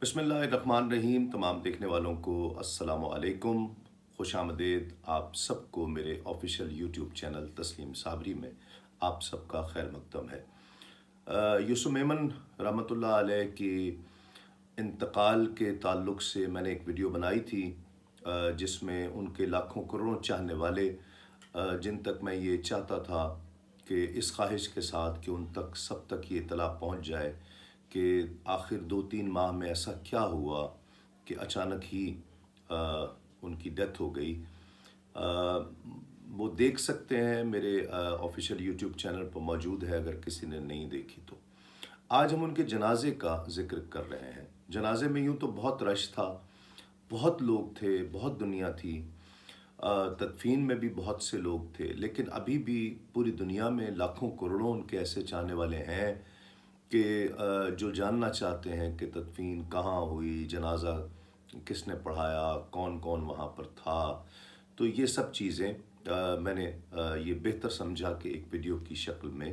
بسم اللہ الرحمن الرحیم۔ تمام دیکھنے والوں کو السلام علیکم، خوش آمدید آپ سب کو میرے آفیشیل یوٹیوب چینل تسلیم صابری میں آپ سب کا خیر مقدم ہے۔ یوسف میمن رحمۃ اللہ علیہ کی انتقال کے تعلق سے میں نے ایک ویڈیو بنائی تھی جس میں ان کے لاکھوں کروڑوں چاہنے والے جن تک میں یہ چاہتا تھا کہ اس خواہش کے ساتھ کہ ان تک سب تک یہ اطلاع پہنچ جائے کہ آخر 2-3 ماہ میں ایسا کیا ہوا کہ اچانک ہی ان کی ڈیتھ ہو گئی۔ وہ دیکھ سکتے ہیں، میرے آفیشیل یوٹیوب چینل پر موجود ہے اگر کسی نے نہیں دیکھی تو۔ آج ہم ان کے جنازے کا ذکر کر رہے ہیں۔ جنازے میں یوں تو بہت رش تھا، بہت لوگ تھے، بہت دنیا تھی، تدفین میں بھی بہت سے لوگ تھے، لیکن ابھی بھی پوری دنیا میں لاکھوں کروڑوں ان کے ایسے چاہنے والے ہیں کہ جو جاننا چاہتے ہیں کہ تدفین کہاں ہوئی، جنازہ کس نے پڑھایا، کون کون وہاں پر تھا۔ تو یہ سب چیزیں میں نے یہ بہتر سمجھا کہ ایک ویڈیو کی شکل میں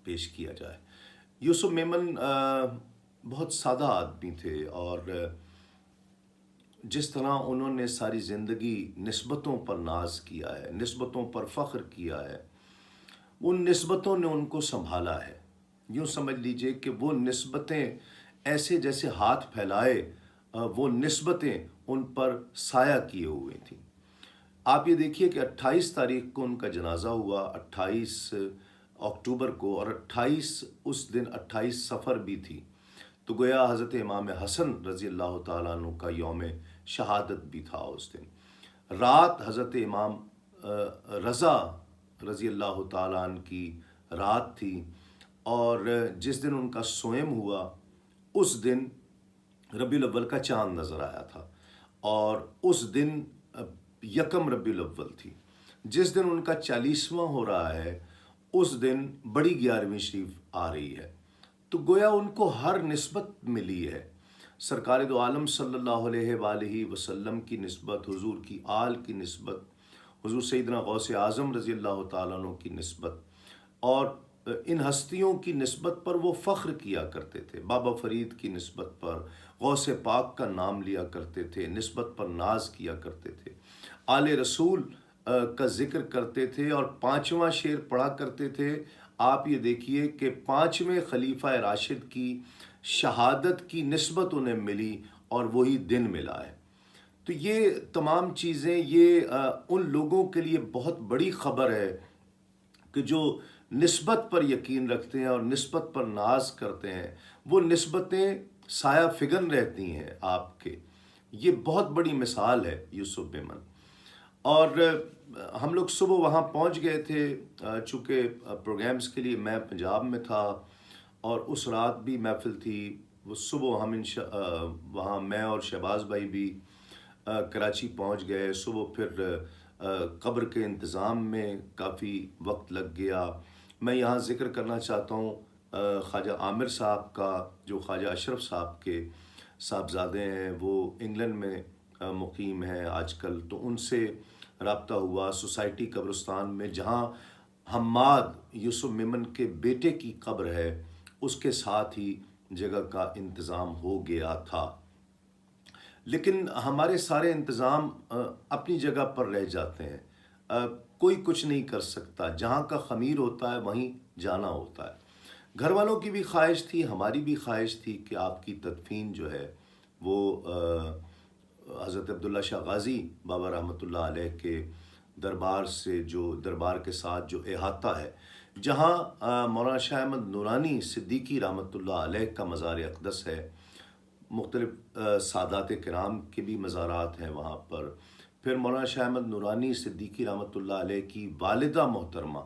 پیش کیا جائے۔ یوسف میمن بہت سادہ آدمی تھے، اور جس طرح انہوں نے ساری زندگی نسبتوں پر ناز کیا ہے، نسبتوں پر فخر کیا ہے، ان نسبتوں نے ان کو سنبھالا ہے۔ یوں سمجھ لیجئے کہ وہ نسبتیں ایسے جیسے ہاتھ پھیلائے وہ نسبتیں ان پر سایہ کیے ہوئے تھیں۔ آپ یہ دیکھیے کہ 28 تاریخ کو ان کا جنازہ ہوا، 28 اکتوبر کو، اور 28 صفر بھی تھی، تو گویا حضرت امام حسن رضی اللہ تعالیٰ عنہ کا یوم شہادت بھی تھا اس دن۔ رات حضرت امام رضا رضی اللہ تعالیٰ عنہ کی رات تھی، اور جس دن ان کا سوئم ہوا اس دن ربیع الاول کا چاند نظر آیا تھا، اور اس دن یکم ربیع الاول تھی۔ جس دن ان کا 40واں ہو رہا ہے اس دن بڑی 11ویں شریف آ رہی ہے، تو گویا ان کو ہر نسبت ملی ہے۔ سرکار دو عالم صلی اللہ علیہ وآلہ وسلم کی نسبت، حضور کی آل کی نسبت، حضور سیدنا غوث اعظم رضی اللہ تعالیٰ عنہ کی نسبت، اور ان ہستیوں کی نسبت پر وہ فخر کیا کرتے تھے۔ بابا فرید کی نسبت پر، غوث پاک کا نام لیا کرتے تھے، نسبت پر ناز کیا کرتے تھے، آل رسول کا ذکر کرتے تھے، اور 5واں شعر پڑھا کرتے تھے۔ آپ یہ دیکھیے کہ 5ویں خلیفہ راشد کی شہادت کی نسبت انہیں ملی، اور وہی دن ملا ہے۔ تو یہ تمام چیزیں یہ ان لوگوں کے لیے بہت بڑی خبر ہے کہ جو نسبت پر یقین رکھتے ہیں اور نسبت پر ناز کرتے ہیں، وہ نسبتیں سایہ فگن رہتی ہیں آپ کے۔ یہ بہت بڑی مثال ہے یوسف میمن۔ اور ہم لوگ صبح وہاں پہنچ گئے تھے، چونکہ پروگرامز کے لیے میں پنجاب میں تھا، اور اس رات بھی محفل تھی۔ وہ صبح ہم وہاں میں اور شہباز بھائی بھی کراچی پہنچ گئے۔ صبح پھر قبر کے انتظام میں کافی وقت لگ گیا۔ میں یہاں ذکر کرنا چاہتا ہوں خواجہ عامر صاحب کا، جو خواجہ اشرف صاحب کے صاحبزادے ہیں، وہ انگلینڈ میں مقیم ہیں آج کل، تو ان سے رابطہ ہوا سوسائٹی قبرستان میں، جہاں حماد یوسف میمن کے بیٹے کی قبر ہے، اس کے ساتھ ہی جگہ کا انتظام ہو گیا تھا۔ لیکن ہمارے سارے انتظام اپنی جگہ پر رہ جاتے ہیں، کوئی کچھ نہیں کر سکتا، جہاں کا خمیر ہوتا ہے وہیں جانا ہوتا ہے۔ گھر والوں کی بھی خواہش تھی، ہماری بھی خواہش تھی کہ آپ کی تدفین جو ہے وہ حضرت عبداللہ شاہ غازی بابا رحمۃ اللہ علیہ کے دربار سے، جو دربار کے ساتھ جو احاطہ ہے، جہاں مولانا شاہ احمد نورانی صدیقی رحمۃ اللہ علیہ کا مزار اقدس ہے، مختلف سادات کرام کے بھی مزارات ہیں وہاں پر، پھر مولانا شاہ احمد نورانی صدیقی رحمۃ اللہ علیہ کی والدہ محترمہ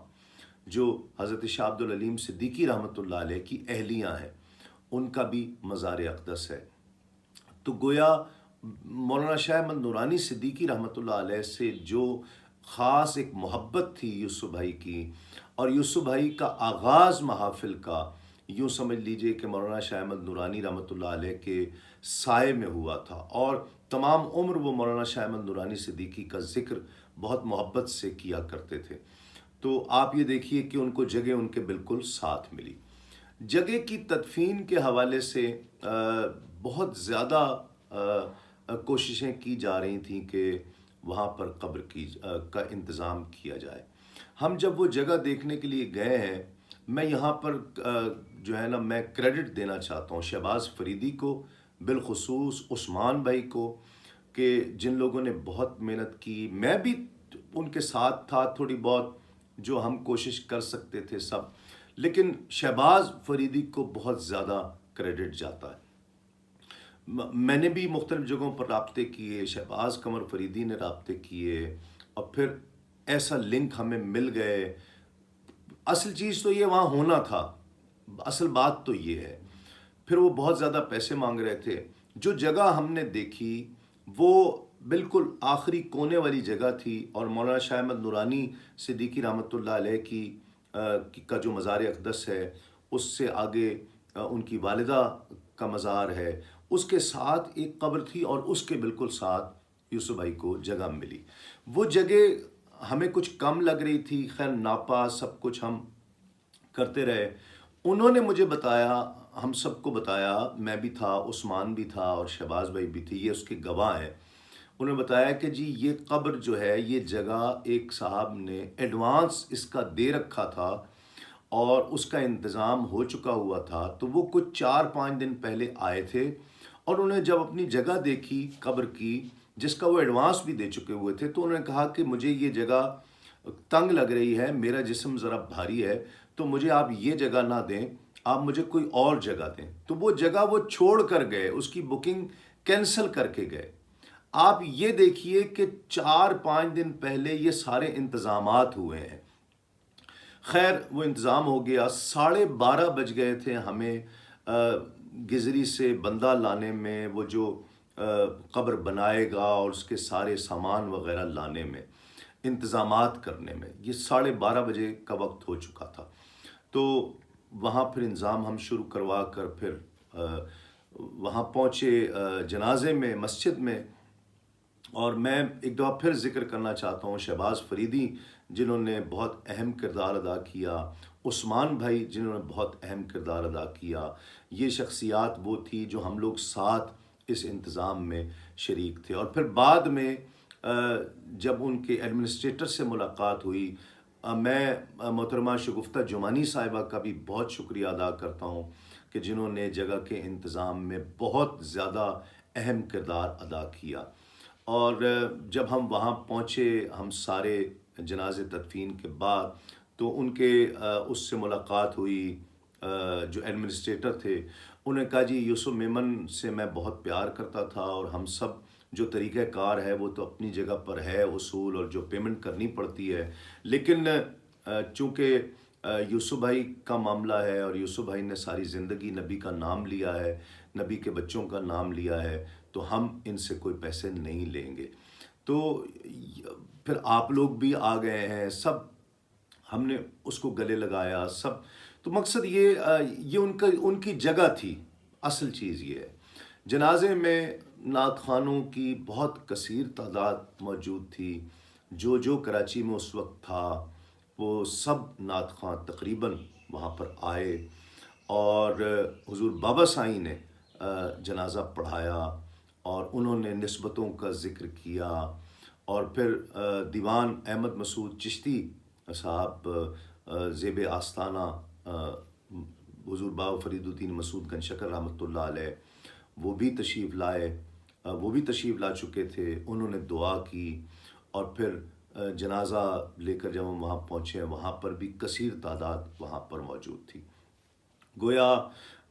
جو حضرت شاہ عبد العلیم صدیقی رحمۃ اللہ علیہ کی اہلیہ ہیں، ان کا بھی مزار اقدس ہے۔ تو گویا مولانا شاہ احمد نورانی صدیقی رحمۃ اللہ علیہ سے جو خاص ایک محبت تھی یوسف بھائی کی، اور یوسف بھائی کا آغاز محافل کا یوں سمجھ لیجئے کہ مولانا شاہ احمد نورانی رحمۃ اللہ علیہ کے سائے میں ہوا تھا، اور تمام عمر وہ مولانا شاہ احمد نورانی صدیقی کا ذکر بہت محبت سے کیا کرتے تھے۔ تو آپ یہ دیکھیے کہ ان کو جگہ ان کے بالکل ساتھ ملی۔ جگہ کی تدفین کے حوالے سے بہت زیادہ کوششیں کی جا رہی تھیں کہ وہاں پر قبر کا انتظام کیا جائے۔ ہم جب وہ جگہ دیکھنے کے لیے گئے ہیں، میں یہاں پر جو ہے نا میں کریڈٹ دینا چاہتا ہوں شہباز فریدی کو، بالخصوص عثمان بھائی کو، کہ جن لوگوں نے بہت محنت کی، میں بھی ان کے ساتھ تھا تھوڑی بہت، جو ہم کوشش کر سکتے تھے سب، لیکن شہباز فریدی کو بہت زیادہ کریڈٹ جاتا ہے۔ میں نے بھی مختلف جگہوں پر رابطے کیے، شہباز قمر فریدی نے رابطے کیے، اور پھر ایسا لنک ہمیں مل گئے۔ اصل چیز تو یہ وہاں ہونا تھا، اصل بات تو یہ ہے۔ پھر وہ بہت زیادہ پیسے مانگ رہے تھے۔ جو جگہ ہم نے دیکھی وہ بالکل آخری کونے والی جگہ تھی، اور مولانا شاہ احمد نورانی صدیقی رحمۃ اللہ علیہ کا جو مزار اقدس ہے، اس سے آگے ان کی والدہ کا مزار ہے، اس کے ساتھ ایک قبر تھی، اور اس کے بالکل ساتھ یوسف بھائی کو جگہ ملی۔ وہ جگہ ہمیں کچھ کم لگ رہی تھی، خیر ناپا سب کچھ ہم کرتے رہے۔ انہوں نے مجھے بتایا، ہم سب کو بتایا، میں بھی تھا، عثمان بھی تھا، اور شہباز بھائی بھی تھی، یہ اس کے گواہ ہیں۔ انہوں نے بتایا کہ جی یہ قبر جو ہے، یہ جگہ ایک صاحب نے ایڈوانس اس کا دے رکھا تھا، اور اس کا انتظام ہو چکا ہوا تھا، تو وہ کچھ 4-5 دن پہلے آئے تھے، اور انہوں نے جب اپنی جگہ دیکھی قبر کی، جس کا وہ ایڈوانس بھی دے چکے ہوئے تھے، تو انہوں نے کہا کہ مجھے یہ جگہ تنگ لگ رہی ہے، میرا جسم ذرا بھاری ہے، تو مجھے آپ یہ جگہ نہ دیں، آپ مجھے کوئی اور جگہ دیں۔ تو وہ جگہ وہ چھوڑ کر گئے، اس کی بکنگ کینسل کر کے گئے۔ آپ یہ دیکھیے کہ 4-5 دن پہلے یہ سارے انتظامات ہوئے ہیں۔ خیر وہ انتظام ہو گیا، 12:30 بج گئے تھے ہمیں گزری سے بندہ لانے میں، وہ جو قبر بنائے گا اور اس کے سارے سامان وغیرہ لانے میں، انتظامات کرنے میں، یہ 12:30 بجے کا وقت ہو چکا تھا۔ تو وہاں پھر انتظام ہم شروع کروا کر پھر وہاں پہنچے جنازے میں، مسجد میں۔ اور میں ایک دفعہ پھر ذکر کرنا چاہتا ہوں شہباز فریدی، جنہوں نے بہت اہم کردار ادا کیا، عثمان بھائی جنہوں نے بہت اہم کردار ادا کیا۔ یہ شخصیات وہ تھی جو ہم لوگ ساتھ اس انتظام میں شریک تھے۔ اور پھر بعد میں جب ان کے ایڈمنسٹریٹر سے ملاقات ہوئی، میں محترمہ شگفتہ جمانی صاحبہ کا بھی بہت شکریہ ادا کرتا ہوں کہ جنہوں نے جگہ کے انتظام میں بہت زیادہ اہم کردار ادا کیا۔ اور جب ہم وہاں پہنچے، ہم سارے جنازے تدفین کے بعد، تو ان کے اس سے ملاقات ہوئی جو ایڈمنسٹریٹر تھے۔ انہوں نے کہا جی یوسف میمن سے میں بہت پیار کرتا تھا، اور ہم سب جو طریقہ کار ہے وہ تو اپنی جگہ پر ہے، اصول اور جو پیمنٹ کرنی پڑتی ہے، لیکن چونکہ یوسف بھائی کا معاملہ ہے، اور یوسف بھائی نے ساری زندگی نبی کا نام لیا ہے، نبی کے بچوں کا نام لیا ہے، تو ہم ان سے کوئی پیسے نہیں لیں گے۔ تو پھر آپ لوگ بھی آ گئے ہیں، سب ہم نے اس کو گلے لگایا سب۔ تو مقصد یہ ان کی جگہ تھی۔ اصل چیز یہ ہے، جنازے میں نعت خوانوں کی بہت کثیر تعداد موجود تھی۔ جو کراچی میں اس وقت تھا وہ سب نعت خواں تقریباً وہاں پر آئے، اور حضور بابا سائیں نے جنازہ پڑھایا، اور انہوں نے نسبتوں کا ذکر کیا، اور پھر دیوان احمد مسعود چشتی صاحب زیب آستانہ حضور بابا فرید الدین مسعود گنج شکر رحمۃ اللہ علیہ، وہ بھی تشریف لائے، وہ بھی تشریف لا چکے تھے۔ انہوں نے دعا کی، اور پھر جنازہ لے کر جب ہم وہاں پہنچے، وہاں پر بھی کثیر تعداد وہاں پر موجود تھی۔ گویا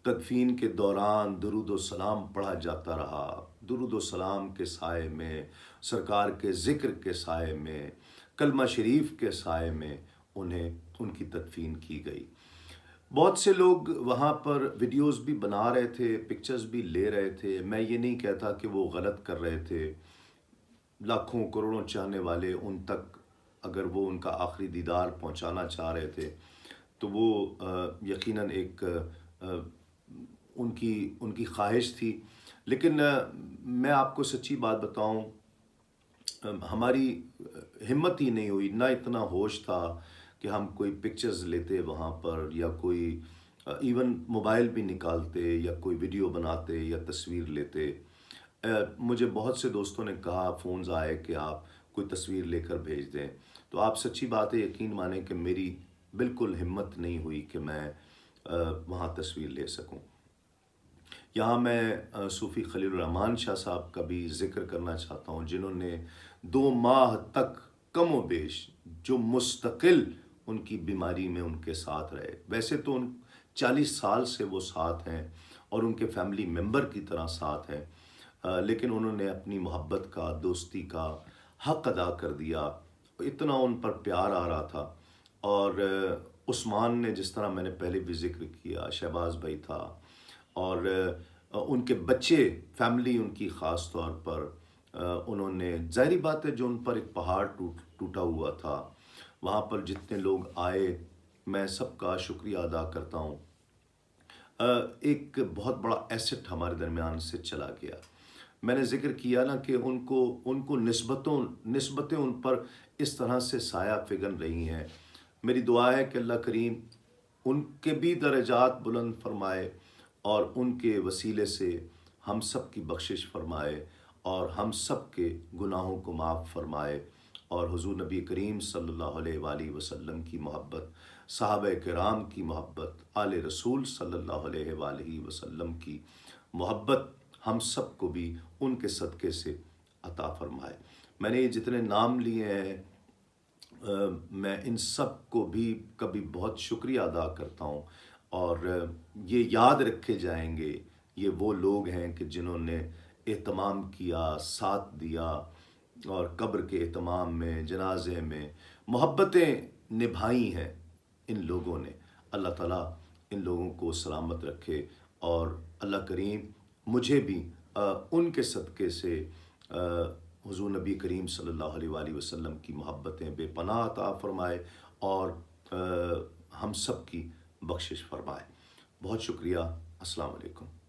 تدفین کے دوران درود و سلام پڑھا جاتا رہا، درود و سلام کے سائے میں، سرکار کے ذکر کے سائے میں، کلمہ شریف کے سائے میں ان کی تدفین کی گئی۔ بہت سے لوگ وہاں پر ویڈیوز بھی بنا رہے تھے، پکچرز بھی لے رہے تھے۔ میں یہ نہیں کہتا کہ وہ غلط کر رہے تھے، لاکھوں کروڑوں چاہنے والے ان تک اگر وہ ان کا آخری دیدار پہنچانا چاہ رہے تھے، تو وہ یقیناً ایک ان کی خواہش تھی۔ لیکن میں آپ کو سچی بات بتاؤں، ہماری ہمت ہی نہیں ہوئی، نہ اتنا ہوش تھا کہ ہم کوئی پکچرز لیتے وہاں پر، یا کوئی ایون موبائل بھی نکالتے یا کوئی ویڈیو بناتے یا تصویر لیتے. مجھے بہت سے دوستوں نے کہا، فونز آئے کہ آپ کوئی تصویر لے کر بھیج دیں. تو آپ سچی بات ہے، یقین مانیں کہ میری بالکل ہمت نہیں ہوئی کہ میں وہاں تصویر لے سکوں. یہاں میں صوفی خلیل الرحمن شاہ صاحب کا بھی ذکر کرنا چاہتا ہوں، جنہوں نے 2 ماہ تک کم و بیش جو مستقل ان کی بیماری میں ان کے ساتھ رہے. ویسے تو 40 سال سے وہ ساتھ ہیں اور ان کے فیملی ممبر کی طرح ساتھ ہیں، لیکن انہوں نے اپنی محبت کا، دوستی کا حق ادا کر دیا. اتنا ان پر پیار آ رہا تھا. اور عثمان نے، جس طرح میں نے پہلے بھی ذکر کیا، شہباز بھائی تھا، اور ان کے بچے، فیملی ان کی خاص طور پر، انہوں نے، ظاہری بات ہے، جو ان پر ایک پہاڑ ٹوٹا ہوا تھا، وہاں پر جتنے لوگ آئے، میں سب کا شکریہ ادا کرتا ہوں. ایک بہت بڑا ایسٹ ہمارے درمیان سے چلا گیا. میں نے ذکر کیا نا کہ ان کو نسبتیں ان پر اس طرح سے سایہ فگن رہی ہیں. میری دعا ہے کہ اللہ کریم ان کے بھی درجات بلند فرمائے اور ان کے وسیلے سے ہم سب کی بخشش فرمائے اور ہم سب کے گناہوں کو معاف فرمائے، اور حضور نبی کریم صلی اللہ علیہ وآلہ وسلم کی محبت، صحابہ کرام کی محبت، آل رسول صلی اللہ علیہ وآلہ وسلم کی محبت ہم سب کو بھی ان کے صدقے سے عطا فرمائے. میں نے یہ جتنے نام لیے ہیں، میں ان سب کو بھی کبھی بہت شکریہ ادا کرتا ہوں، اور یہ یاد رکھے جائیں گے. یہ وہ لوگ ہیں کہ جنہوں نے اہتمام کیا، ساتھ دیا، اور قبر کے اہتمام میں، جنازے میں محبتیں نبھائی ہیں ان لوگوں نے. اللہ تعالیٰ ان لوگوں کو سلامت رکھے، اور اللہ کریم مجھے بھی ان کے صدقے سے حضور نبی کریم صلی اللہ علیہ وآلہ وسلم کی محبتیں بے پناہ عطا فرمائے، اور ہم سب کی بخشش فرمائے. بہت شکریہ. السلام علیکم.